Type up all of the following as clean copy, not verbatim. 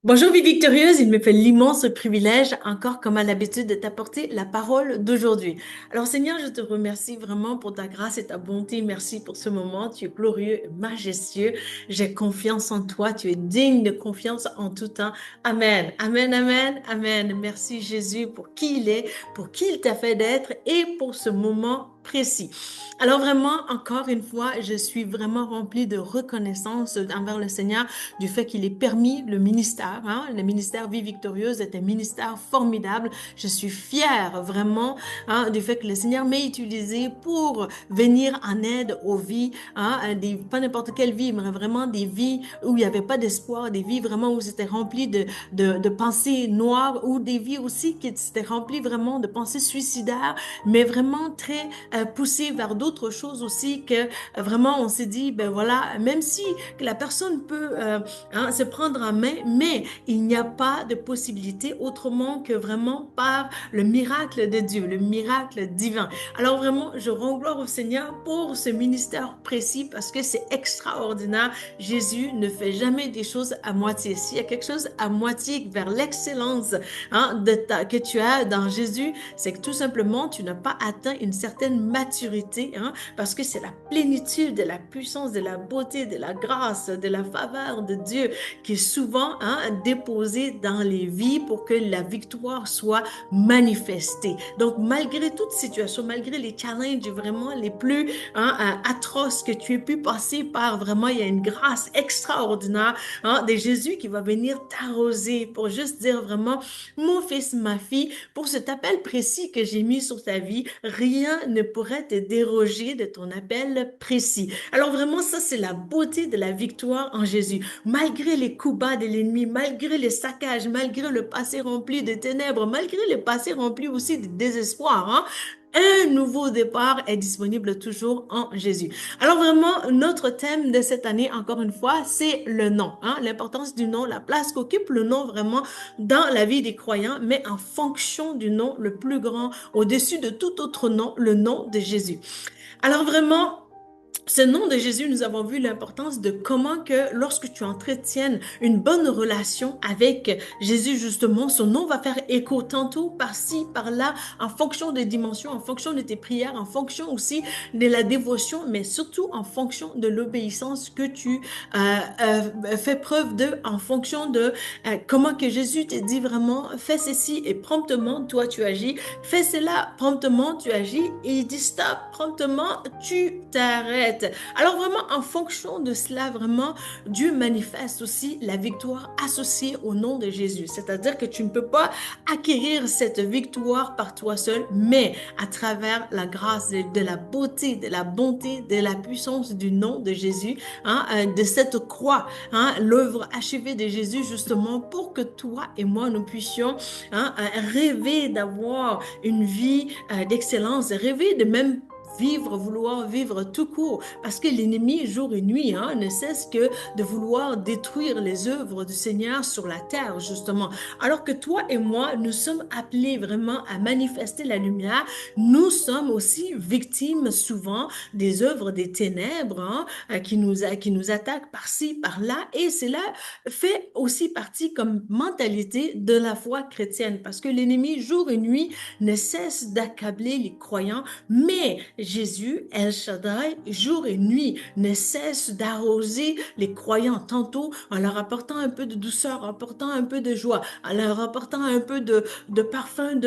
Bonjour Vie Victorieuse, il me fait l'immense privilège, encore comme à l'habitude, de t'apporter la parole d'aujourd'hui. Alors Seigneur, je te remercie vraiment pour ta grâce et ta bonté. Merci pour ce moment. Tu es glorieux, et majestueux. J'ai confiance en toi. Tu es digne de confiance en tout temps. Amen. Amen, amen, amen. Merci Jésus pour qui il est, pour qui il t'a fait d'être et pour ce moment précis. Alors vraiment, encore une fois, je suis vraiment remplie de reconnaissance envers le Seigneur du fait qu'il ait permis le ministère. Le ministère Vie Victorieuse est un ministère formidable. Je suis fière vraiment du fait que le Seigneur m'ait utilisé pour venir en aide aux vies, pas n'importe quelle vie, mais vraiment des vies où il n'y avait pas d'espoir, des vies vraiment où c'était rempli de pensées noires, ou des vies aussi qui étaient remplies vraiment de pensées suicidaires, mais vraiment très poussées vers d'autres choses aussi que vraiment on s'est dit, ben voilà, même si que la personne peut se prendre en main, mais il n'y a pas de possibilité autrement que vraiment par le miracle de Dieu, le miracle divin. Alors vraiment, je rends gloire au Seigneur pour ce ministère précis parce que c'est extraordinaire. Jésus ne fait jamais des choses à moitié. S'il y a quelque chose à moitié vers l'excellence que tu as dans Jésus, c'est que tout simplement, tu n'as pas atteint une certaine maturité, parce que c'est la plénitude de la puissance, de la beauté, de la grâce, de la faveur de Dieu qui est souvent déposée dans les vies pour que la victoire soit manifestée. Donc, malgré toute situation, malgré les challenges vraiment les plus atroces que tu aies pu passer par, vraiment, il y a une grâce extraordinaire de Jésus qui va venir t'arroser pour juste dire vraiment, mon fils, ma fille, pour cet appel précis que j'ai mis sur ta vie, rien ne pourrait te déroger de ton appel précis. Alors vraiment, ça, c'est la beauté de la victoire en Jésus. Malgré les coups bas de l'ennemi, malgré les saccages, malgré le passé rempli de ténèbres, malgré le passé rempli aussi de désespoir, un nouveau départ est disponible toujours en Jésus. Alors vraiment, notre thème de cette année, encore une fois, c'est le nom, l'importance du nom, la place qu'occupe le nom vraiment dans la vie des croyants, mais en fonction du nom le plus grand, au-dessus de tout autre nom, le nom de Jésus. Alors vraiment, ce nom de Jésus, nous avons vu l'importance de comment que lorsque tu entretiennes une bonne relation avec Jésus, justement, son nom va faire écho tantôt par-ci, par-là, en fonction des dimensions, en fonction de tes prières, en fonction aussi de la dévotion, mais surtout en fonction de l'obéissance que tu fais preuve de, en fonction de comment que Jésus te dit vraiment, fais ceci et promptement, toi tu agis, fais cela, promptement tu agis, et il dit stop, promptement tu t'arrêtes. Alors vraiment, en fonction de cela, vraiment, Dieu manifeste aussi la victoire associée au nom de Jésus. C'est-à-dire que tu ne peux pas acquérir cette victoire par toi seul, mais à travers la grâce de la beauté, de la bonté, de la puissance du nom de Jésus, de cette croix, l'œuvre achevée de Jésus, justement, pour que toi et moi, nous puissions rêver d'avoir une vie d'excellence, rêver de même vivre, vouloir vivre tout court, parce que l'ennemi, jour et nuit, ne cesse que de vouloir détruire les œuvres du Seigneur sur la terre, justement. Alors que toi et moi, nous sommes appelés vraiment à manifester la lumière, nous sommes aussi victimes souvent des œuvres des ténèbres, qui nous attaquent par-ci, par-là, et cela fait aussi partie comme mentalité de la foi chrétienne, parce que l'ennemi, jour et nuit, ne cesse d'accabler les croyants, mais Jésus, El Shaddai, jour et nuit, ne cesse d'arroser les croyants, tantôt en leur apportant un peu de douceur, en apportant un peu de joie, en leur apportant un peu de parfum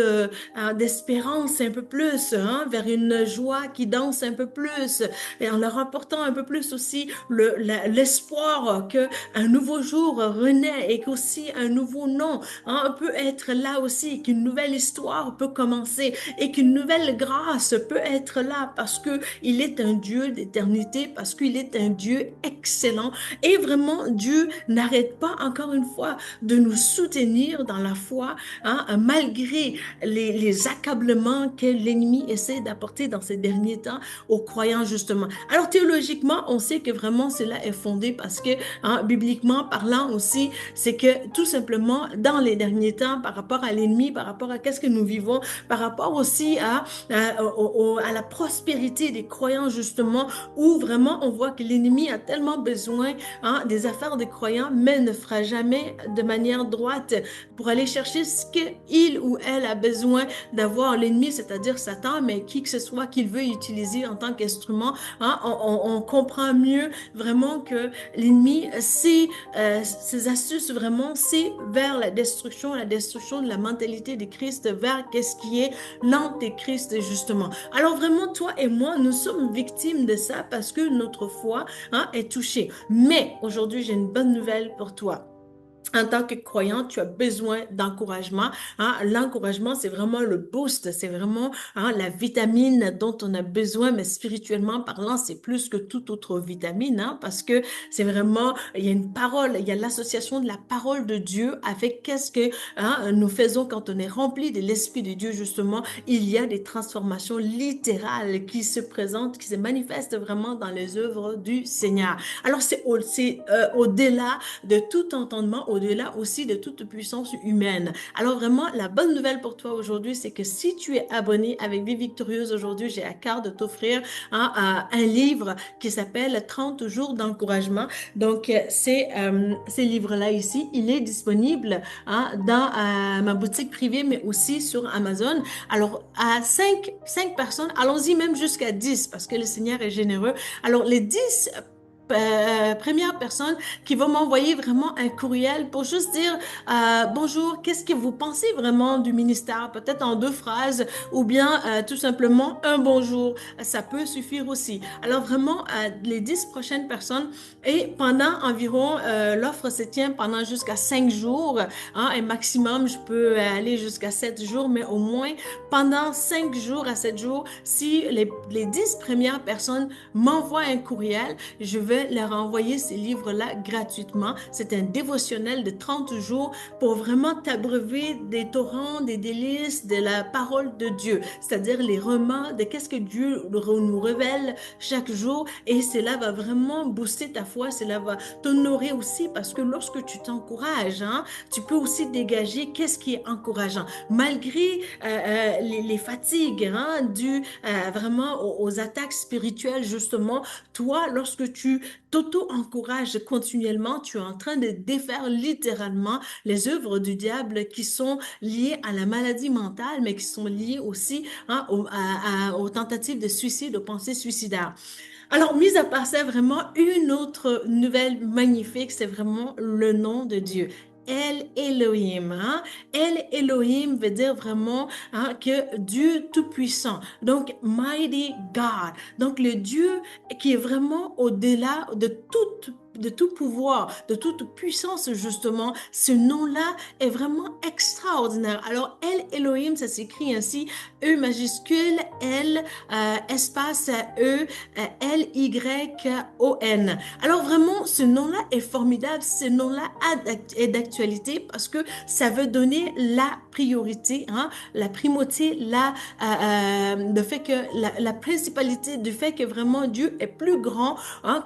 d'espérance un peu plus, vers une joie qui danse un peu plus, et en leur apportant un peu plus aussi l'espoir que un nouveau jour renaît et qu'aussi un nouveau nom peut être là aussi, qu'une nouvelle histoire peut commencer et qu'une nouvelle grâce peut être là parce que il est un Dieu d'éternité, parce qu'il est un Dieu excellent et vraiment Dieu n'arrête pas encore une fois de nous soutenir dans la foi, malgré les accablements que l'ennemi essaie d'apporter dans ces derniers temps aux croyants justement. Alors théologiquement, on sait que vraiment cela est fondé parce que bibliquement parlant aussi, c'est que tout simplement dans les derniers temps, par rapport à l'ennemi, par rapport à qu'est-ce que nous vivons, par rapport aussi à la prospérité prospérité des croyants justement, où vraiment on voit que l'ennemi a tellement besoin des affaires des croyants, mais ne fera jamais de manière droite pour aller chercher ce qu'il ou elle a besoin d'avoir. L'ennemi, c'est-à-dire Satan, mais qui que ce soit qu'il veut utiliser en tant qu'instrument, on comprend mieux vraiment que l'ennemi, ses astuces vraiment, c'est vers la destruction de la mentalité de Christ, vers qu'est-ce qui est l'antéchrist justement. Alors vraiment, toi et moi, nous sommes victimes de ça parce que notre foi est touchée. Mais aujourd'hui, j'ai une bonne nouvelle pour toi. En tant que croyant, tu as besoin d'encouragement. L'encouragement, c'est vraiment le boost, c'est vraiment la vitamine dont on a besoin, mais spirituellement parlant, c'est plus que toute autre vitamine, parce que c'est vraiment, il y a une parole, il y a l'association de la parole de Dieu avec qu'est-ce que nous faisons quand on est rempli de l'Esprit de Dieu, justement. Il y a des transformations littérales qui se présentent, qui se manifestent vraiment dans les œuvres du Seigneur. Alors, c'est au-delà de tout entendement, au-delà aussi de toute puissance humaine. Alors vraiment, la bonne nouvelle pour toi aujourd'hui, c'est que si tu es abonné avec Vie Victorieuse aujourd'hui, j'ai à cœur de t'offrir un livre qui s'appelle 30 jours d'encouragement. Donc, ces livres-là ici, il est disponible dans ma boutique privée, mais aussi sur Amazon. Alors, à 5 personnes, allons-y même jusqu'à 10 parce que le Seigneur est généreux. Alors, les 10 première personne qui va m'envoyer vraiment un courriel pour juste dire bonjour, qu'est-ce que vous pensez vraiment du ministère? Peut-être en 2 phrases ou bien tout simplement un bonjour. Ça peut suffire aussi. Alors vraiment, les 10 prochaines personnes et pendant environ, l'offre se tient pendant jusqu'à 5 jours. Un maximum, je peux aller jusqu'à 7 jours, mais au moins pendant 5 jours à 7 jours, si les 10 premières personnes m'envoient un courriel, je vais leur envoyer ces livres-là gratuitement. C'est un dévotionnel de 30 jours pour vraiment t'abreuver des torrents, des délices de la parole de Dieu, c'est-à-dire les romans de qu'est-ce que Dieu nous révèle chaque jour et cela va vraiment booster ta foi, cela va t'honorer aussi parce que lorsque tu t'encourages, tu peux aussi dégager qu'est-ce qui est encourageant. Malgré les fatigues dues vraiment aux attaques spirituelles justement, toi, lorsque tu t'auto-encourages continuellement, tu es en train de défaire littéralement les œuvres du diable qui sont liées à la maladie mentale, mais qui sont liées aussi aux tentatives de suicide, aux pensées suicidaires. Alors, mis à part ça, vraiment, une autre nouvelle magnifique, c'est vraiment le nom de Dieu. El Elohim. El Elohim veut dire vraiment que Dieu Tout-Puissant. Donc, Mighty God. Donc, le Dieu qui est vraiment au-delà de tout pouvoir, de toute puissance, justement. Ce nom-là est vraiment extraordinaire. Alors, El Elohim, ça s'écrit ainsi, E majuscule, L, espace E, L-Y-O-N. Alors vraiment, ce nom-là est formidable, ce nom-là est d'actualité parce que ça veut donner la priorité, la primauté, le fait que la principalité du fait que vraiment Dieu est plus grand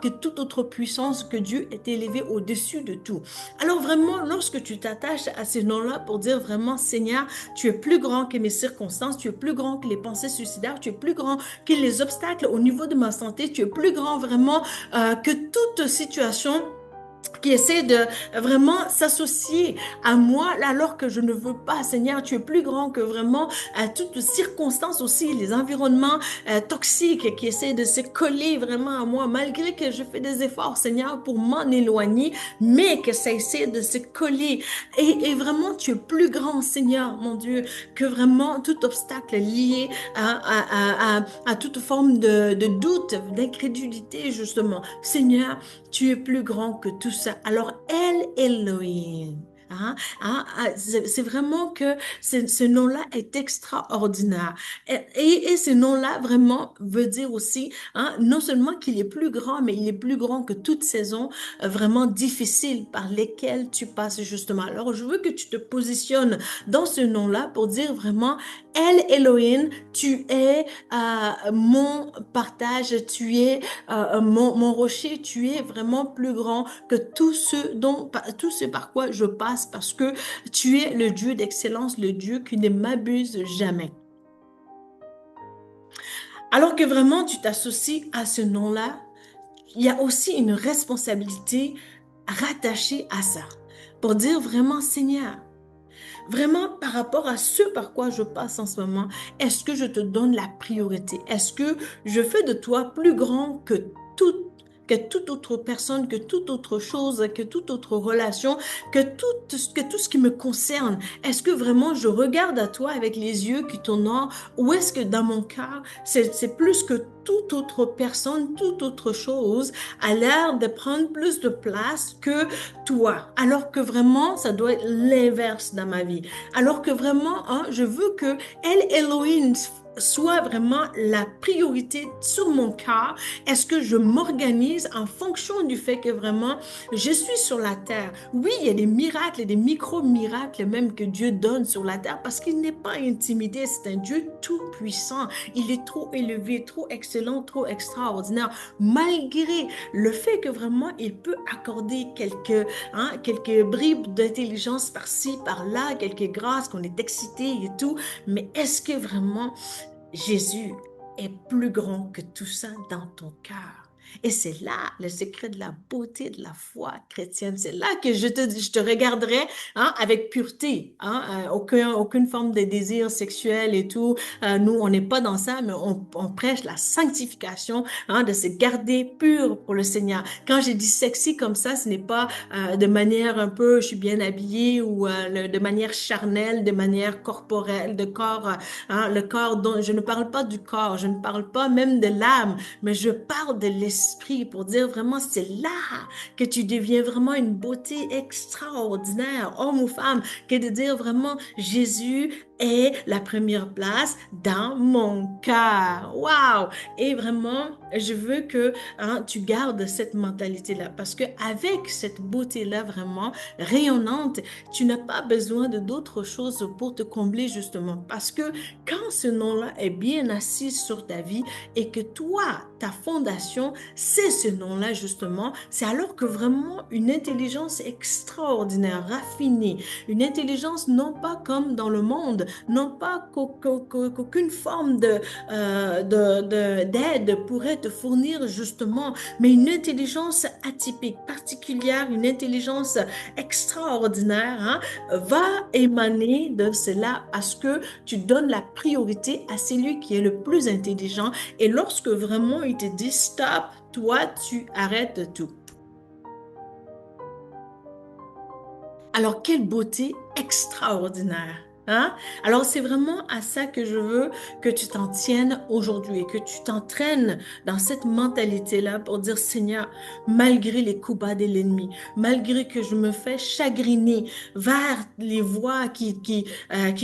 que toute autre puissance, que Dieu est élevé au-dessus de tout. Alors vraiment, lorsque tu t'attaches à ce nom-là pour dire vraiment, Seigneur, tu es plus grand que mes circonstances, tu es plus grand que les pensées suicidaires, tu es plus grand que les obstacles au niveau de ma santé, tu es plus grand vraiment que toute situation qui essaie de vraiment s'associer à moi alors que je ne veux pas. Seigneur, tu es plus grand que vraiment toutes circonstances aussi, les environnements toxiques qui essaient de se coller vraiment à moi, malgré que je fais des efforts, Seigneur, pour m'en éloigner, mais que ça essaie de se coller. Et vraiment, tu es plus grand, Seigneur, mon Dieu, que vraiment tout obstacle lié à toute forme de doute, d'incrédulité, justement. Seigneur, tu es plus grand que tout ça. Alors, El Elohim. C'est vraiment que ce nom-là est extraordinaire. Et ce nom-là vraiment veut dire aussi, non seulement qu'il est plus grand, mais il est plus grand que toute saison vraiment difficile par lesquelles tu passes justement. Alors, je veux que tu te positionnes dans ce nom-là pour dire vraiment, El Elohim, tu es mon partage, tu es mon rocher, tu es vraiment plus grand que tout ce par quoi je passe parce que tu es le Dieu d'excellence, le Dieu qui ne m'abuse jamais. Alors que vraiment tu t'associes à ce nom-là, il y a aussi une responsabilité rattachée à ça. Pour dire vraiment, Seigneur, vraiment par rapport à ce par quoi je passe en ce moment, est-ce que je te donne la priorité? Est-ce que je fais de toi plus grand que toute autre personne, que toute autre chose, que toute autre relation, que tout ce qui me concerne? Est-ce que vraiment je regarde à toi avec les yeux qui t'honorent ou est-ce que dans mon cœur, c'est plus que toute autre personne, toute autre chose a l'air de prendre plus de place que toi, alors que vraiment, ça doit être l'inverse dans ma vie. Alors que vraiment, hein, je veux que El Elohim soit vraiment la priorité sur mon cœur. Est-ce que je m'organise en fonction du fait que vraiment je suis sur la terre? Oui, il y a des miracles et des micro-miracles même que Dieu donne sur la terre parce qu'il n'est pas intimidé. C'est un Dieu tout-puissant. Il est trop élevé, trop excellent, trop extraordinaire. Malgré le fait que vraiment il peut accorder quelques bribes d'intelligence par-ci, par-là, quelques grâces qu'on est excité et tout, mais est-ce que vraiment Jésus est plus grand que tout ça dans ton cœur? Et c'est là le secret de la beauté de la foi chrétienne. C'est là que je te regarderai hein, avec pureté, hein, aucune forme de désir sexuel et tout. Nous, on n'est pas dans ça, mais on prêche la sanctification, hein, de se garder pur pour le Seigneur. Quand j'ai dit sexy comme ça, ce n'est pas de manière un peu, je suis bien habillée ou de manière charnelle, de manière corporelle, de corps, hein, le corps dont je ne parle pas du corps, je ne parle pas même de l'âme, mais je parle de l'esprit pour dire vraiment c'est là que tu deviens vraiment une beauté extraordinaire, homme ou femme, que de dire vraiment Jésus est la première place dans mon cœur. Wow! Et vraiment, je veux que hein, tu gardes cette mentalité-là parce que avec cette beauté-là vraiment rayonnante, tu n'as pas besoin de d'autres choses pour te combler justement parce que quand ce nom-là est bien assis sur ta vie et que toi, ta fondation, c'est ce nom-là justement, c'est alors que vraiment une intelligence extraordinaire, raffinée, une intelligence non pas comme dans le monde, non pas qu'aucune forme d'aide pourrait te fournir justement, mais une intelligence atypique, particulière, une intelligence extraordinaire, hein, va émaner de cela parce que tu donnes la priorité à celui qui est le plus intelligent et lorsque vraiment il te dit stop, toi tu arrêtes tout. Alors, quelle beauté extraordinaire! Hein? Alors, c'est vraiment à ça que je veux que tu t'en tiennes aujourd'hui et que tu t'entraînes dans cette mentalité-là pour dire, Seigneur, malgré les coups bas de l'ennemi, malgré que je me fais chagriner vers les voies qui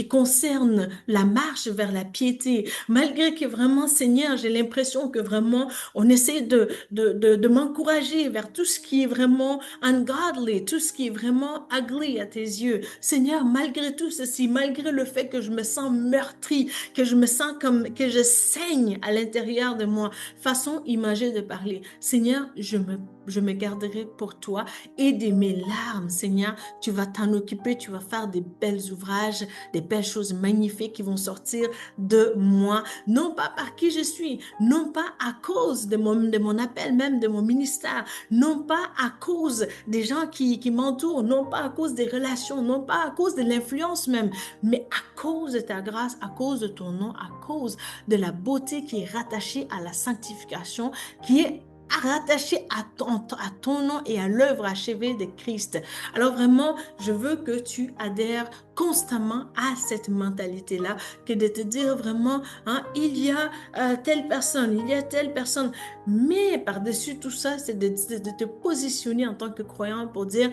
concernent la marche vers la piété, malgré que vraiment, Seigneur, j'ai l'impression que vraiment on essaie de m'encourager vers tout ce qui est vraiment ungodly, tout ce qui est vraiment ugly à tes yeux. Seigneur, malgré tout ceci, malgré le fait que je me sens meurtrie, que je me sens comme que je saigne à l'intérieur de moi, façon imagée de parler. Seigneur, je me garderai pour toi et de mes larmes, Seigneur, tu vas t'en occuper, tu vas faire des belles ouvrages, des belles choses magnifiques qui vont sortir de moi, non pas par qui je suis, non pas à cause de mon appel, même de mon ministère, non pas à cause des gens qui m'entourent, non pas à cause des relations, non pas à cause de l'influence même, mais à cause de ta grâce, à cause de ton nom, à cause de la beauté qui est rattachée à la sanctification, qui est rattaché à ton nom et à l'œuvre achevée de Christ. Alors vraiment, je veux que tu adhères constamment à cette mentalité-là, que de te dire vraiment, hein, il y a telle personne, il y a telle personne, mais par-dessus tout ça, c'est de te positionner en tant que croyant pour dire,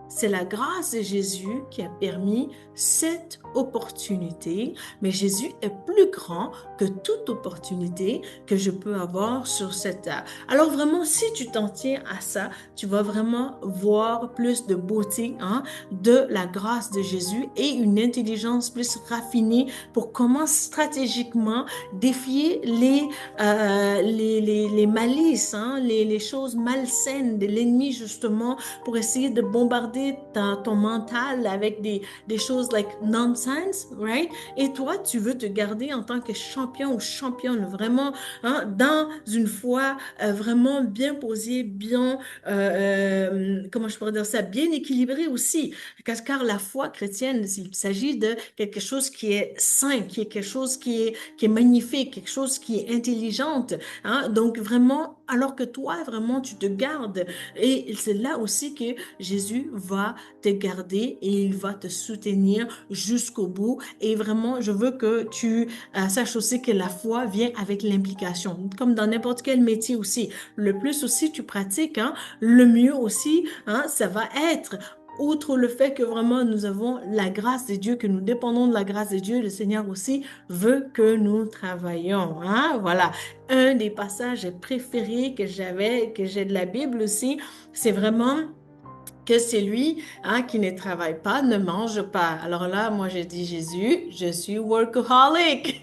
c'est la grâce de Jésus qui a permis cette opportunité, mais Jésus est plus grand que toute opportunité que je peux avoir sur cette terre. Alors vraiment, si tu t'en tiens à ça, tu vas vraiment voir plus de beauté hein, de la grâce de Jésus et une intelligence plus raffinée pour comment stratégiquement défier les malices, hein, les choses malsaines de l'ennemi justement pour essayer de bombarder bombarder ton mental avec des choses like nonsense, right? Et toi, tu veux te garder en tant que champion ou championne, vraiment, hein, dans une foi vraiment bien posée, bien, comment je pourrais dire ça, bien équilibrée aussi. Car la foi chrétienne, il s'agit de quelque chose qui est sain, qui est quelque chose qui est magnifique, quelque chose qui est intelligente, hein? Donc vraiment, alors que toi, vraiment, tu te gardes. Et c'est là aussi que Jésus va te garder et il va te soutenir jusqu'au bout. Et vraiment, je veux que tu saches aussi que la foi vient avec l'implication, comme dans n'importe quel métier aussi. Le plus aussi tu pratiques, hein, le mieux aussi, hein, ça va être. Outre le fait que vraiment nous avons la grâce de Dieu, que nous dépendons de la grâce de Dieu, le Seigneur aussi veut que nous travaillions. Hein? Voilà. Un des passages préférés que j'ai de la Bible aussi, c'est vraiment que c'est lui hein, qui ne travaille pas, ne mange pas. Alors là, moi, j'ai dit, Jésus, je suis workaholic.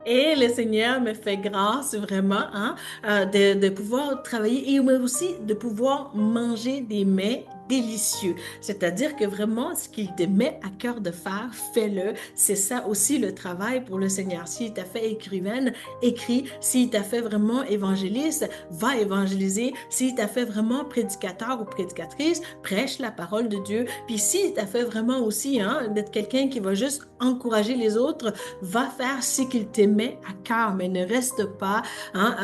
Et le Seigneur me fait grâce vraiment hein, de pouvoir travailler et mais aussi de pouvoir manger des mets délicieux. C'est-à-dire que vraiment, ce qu'il te met à cœur de faire, fais-le. C'est ça aussi le travail pour le Seigneur. S'il t'a fait écrivaine, écris. S'il t'a fait vraiment évangéliste, va évangéliser. S'il t'a fait vraiment prédicateur ou prédicatrice, prêche la parole de Dieu. Puis s'il t'a fait vraiment aussi hein, d'être quelqu'un qui va juste encourager les autres, va faire ce qu'il te met à cœur, mais ne reste pas hein,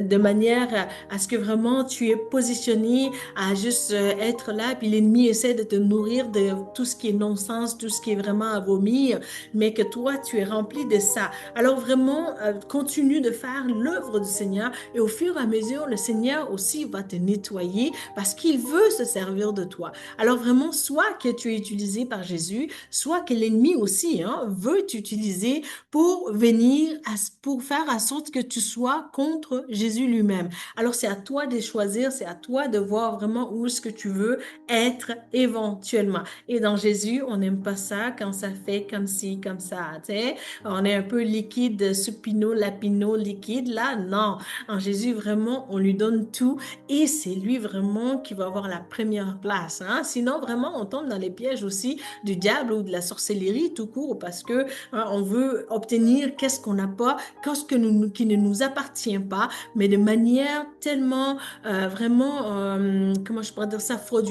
de manière à ce que vraiment tu es positionné à juste être là, puis l'ennemi essaie de te nourrir de tout ce qui est non-sens, tout ce qui est vraiment à vomir, mais que toi, tu es rempli de ça. Alors vraiment, continue de faire l'œuvre du Seigneur et au fur et à mesure, le Seigneur aussi va te nettoyer parce qu'il veut se servir de toi. Alors vraiment, soit que tu es utilisé par Jésus, soit que l'ennemi aussi hein, veut t'utiliser pour venir, pour faire en sorte que tu sois contre Jésus lui-même. Alors c'est à toi de choisir, c'est à toi de voir vraiment où est-ce que tu veux être éventuellement. Et dans Jésus, on n'aime pas ça quand ça fait comme ci, comme ça. Tu sais, on est un peu liquide, supino, lapino, liquide. Là, non. En Jésus, vraiment, on lui donne tout et c'est lui vraiment qui va avoir la première place. Hein? Sinon, vraiment, on tombe dans les pièges aussi du diable ou de la sorcellerie tout court parce que hein, on veut obtenir qu'est-ce qu'on n'a pas, qu'est-ce que qui ne nous appartient pas, mais de manière tellement vraiment, comment je pourrais dire ça, fraudulente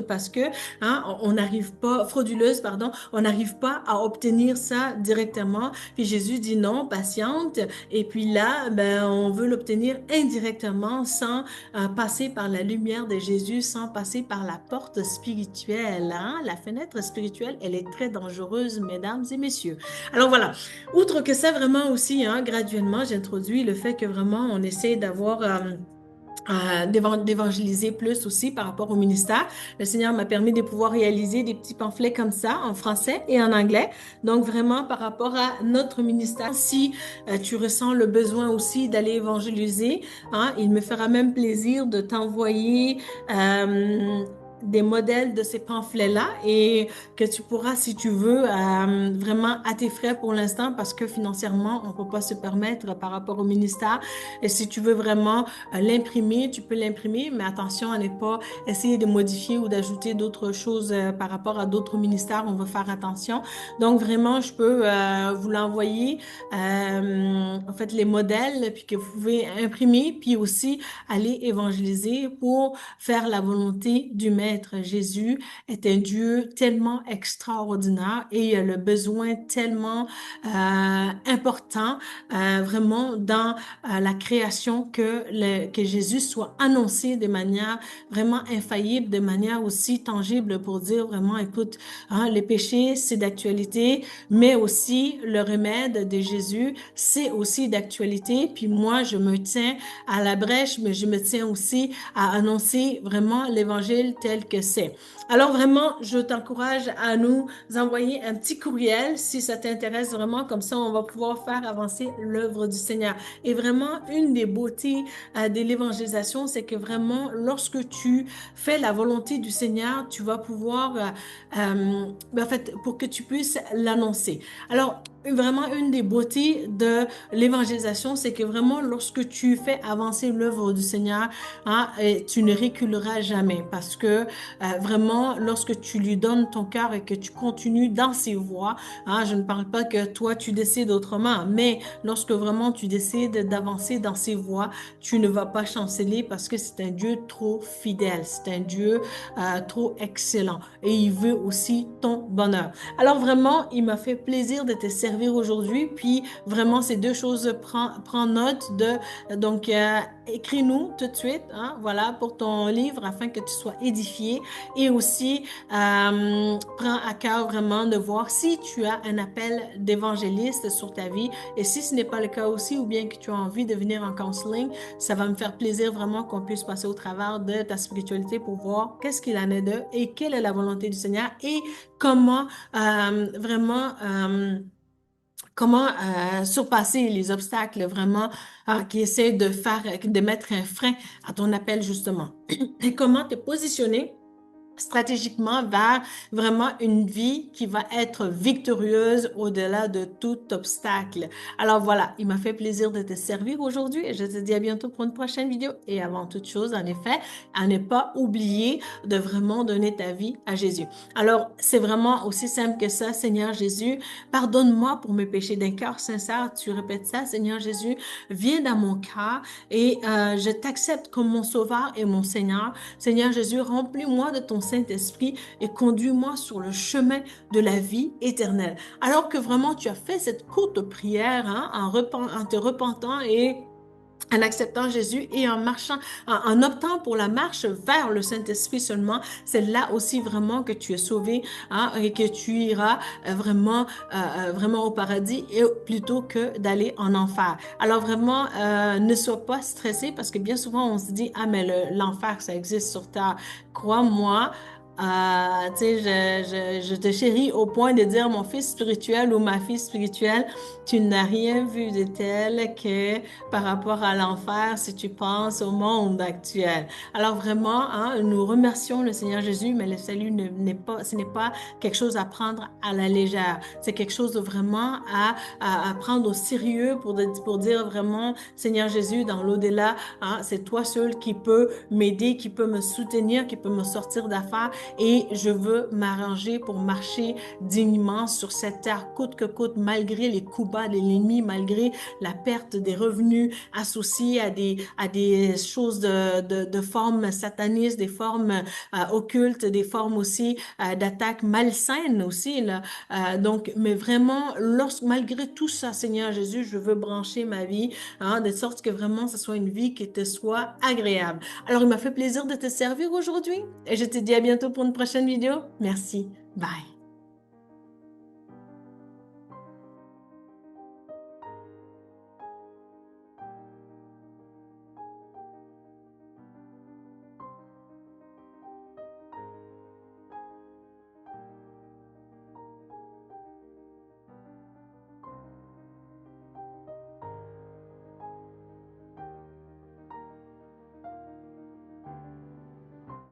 parce que hein, on n'arrive pas, frauduleuse, pardon, on n'arrive pas à obtenir ça directement. Puis Jésus dit non, patiente. Et puis là, ben, on veut l'obtenir indirectement sans passer par la lumière de Jésus, sans passer par la porte spirituelle. Hein? La fenêtre spirituelle, elle est très dangereuse, mesdames et messieurs. Alors voilà, outre que ça, vraiment aussi, hein, graduellement, j'introduis le fait que vraiment on essaie d'avoir d'évangéliser plus aussi par rapport au ministère. Le Seigneur m'a permis de pouvoir réaliser des petits pamphlets comme ça en français et en anglais. Donc vraiment par rapport à notre ministère, si tu ressens le besoin aussi d'aller évangéliser, hein, il me fera même plaisir de t'envoyer des modèles de ces pamphlets-là et que tu pourras, si tu veux, vraiment à tes frais pour l'instant parce que financièrement, on ne peut pas se permettre par rapport au ministère. Et si tu veux vraiment l'imprimer, tu peux l'imprimer, mais attention à ne pas essayer de modifier ou d'ajouter d'autres choses par rapport à d'autres ministères. On va faire attention. Donc, vraiment, je peux vous l'envoyer, en fait, les modèles, puis que vous pouvez imprimer, puis aussi aller évangéliser pour faire la volonté du Maître. Jésus est un Dieu tellement extraordinaire et il a le besoin tellement important, vraiment dans la création que Jésus soit annoncé de manière vraiment infaillible, de manière aussi tangible pour dire vraiment, écoute, hein, les péchés, c'est d'actualité, mais aussi le remède de Jésus, c'est aussi d'actualité. Puis moi, je me tiens à la brèche, mais je me tiens aussi à annoncer vraiment l'évangile tel tel que c'est. Alors vraiment, je t'encourage à nous envoyer un petit courriel si ça t'intéresse vraiment, comme ça on va pouvoir faire avancer l'œuvre du Seigneur. Et vraiment, une des beautés de l'évangélisation, c'est que vraiment, lorsque tu fais la volonté du Seigneur, tu vas pouvoir, en fait, pour que tu puisses l'annoncer. Alors, vraiment, une des beautés de l'évangélisation, c'est que vraiment, lorsque tu fais avancer l'œuvre du Seigneur, hein, tu ne reculeras jamais parce que vraiment, lorsque tu lui donnes ton cœur et que tu continues dans ses voies, hein, je ne parle pas que toi, tu décides autrement, mais lorsque vraiment tu décides d'avancer dans ses voies, tu ne vas pas chanceler parce que c'est un Dieu trop fidèle, c'est un Dieu trop excellent et il veut aussi ton bonheur. Alors vraiment, il m'a fait plaisir de te servir aujourd'hui, puis vraiment ces deux choses, prends note de, donc écris-nous tout de suite, hein, voilà, pour ton livre afin que tu sois édifié et aussi prends à cœur vraiment de voir si tu as un appel d'évangéliste sur ta vie et si ce n'est pas le cas aussi ou bien que tu as envie de venir en counseling, ça va me faire plaisir vraiment qu'on puisse passer au travers de ta spiritualité pour voir qu'est-ce qu'il en est d'eux et quelle est la volonté du Seigneur et comment vraiment comment surpasser les obstacles vraiment qui essaient de faire, de mettre un frein à ton appel justement. Et comment te positionner stratégiquement vers vraiment une vie qui va être victorieuse au-delà de tout obstacle. Alors voilà, il m'a fait plaisir de te servir aujourd'hui et je te dis à bientôt pour une prochaine vidéo. Et avant toute chose, en effet, à ne pas oublier de vraiment donner ta vie à Jésus. Alors, c'est vraiment aussi simple que ça, Seigneur Jésus, pardonne-moi pour mes péchés d'un cœur sincère. Tu répètes ça, Seigneur Jésus, viens dans mon cœur et je t'accepte comme mon sauveur et mon Seigneur. Seigneur Jésus, remplis-moi de ton Saint-Esprit et conduis-moi sur le chemin de la vie éternelle. Alors que vraiment tu as fait cette courte prière hein, en te repentant et en acceptant Jésus et en marchant, en optant pour la marche vers le Saint-Esprit seulement, c'est là aussi vraiment que tu es sauvé hein, et que tu iras vraiment au paradis et plutôt que d'aller en enfer. Alors vraiment, ne sois pas stressé parce que bien souvent on se dit, ah mais l'enfer, ça existe sur terre. Crois-moi, tu sais, je te chéris au point de dire mon fils spirituel ou ma fille spirituelle, tu n'as rien vu de tel que par rapport à l'enfer si tu penses au monde actuel. Alors vraiment, hein, nous remercions le Seigneur Jésus, mais le salut n'est pas, ce n'est pas quelque chose à prendre à la légère. C'est quelque chose de vraiment à prendre au sérieux pour dire vraiment, Seigneur Jésus, dans l'au-delà, hein, c'est toi seul qui peux m'aider, qui peut me soutenir, qui peut me sortir d'affaires et je veux m'arranger pour marcher dignement sur cette terre coûte que coûte, malgré les coups bas de l'ennemi, malgré la perte des revenus associés à des choses de formes satanistes, des formes occultes, des formes aussi d'attaques malsaines aussi. Là. Donc, mais vraiment, malgré tout ça, Seigneur Jésus, je veux brancher ma vie hein, de sorte que vraiment ce soit une vie qui te soit agréable. Alors, il m'a fait plaisir de te servir aujourd'hui et je te dis à bientôt pour une prochaine vidéo. Merci. Bye.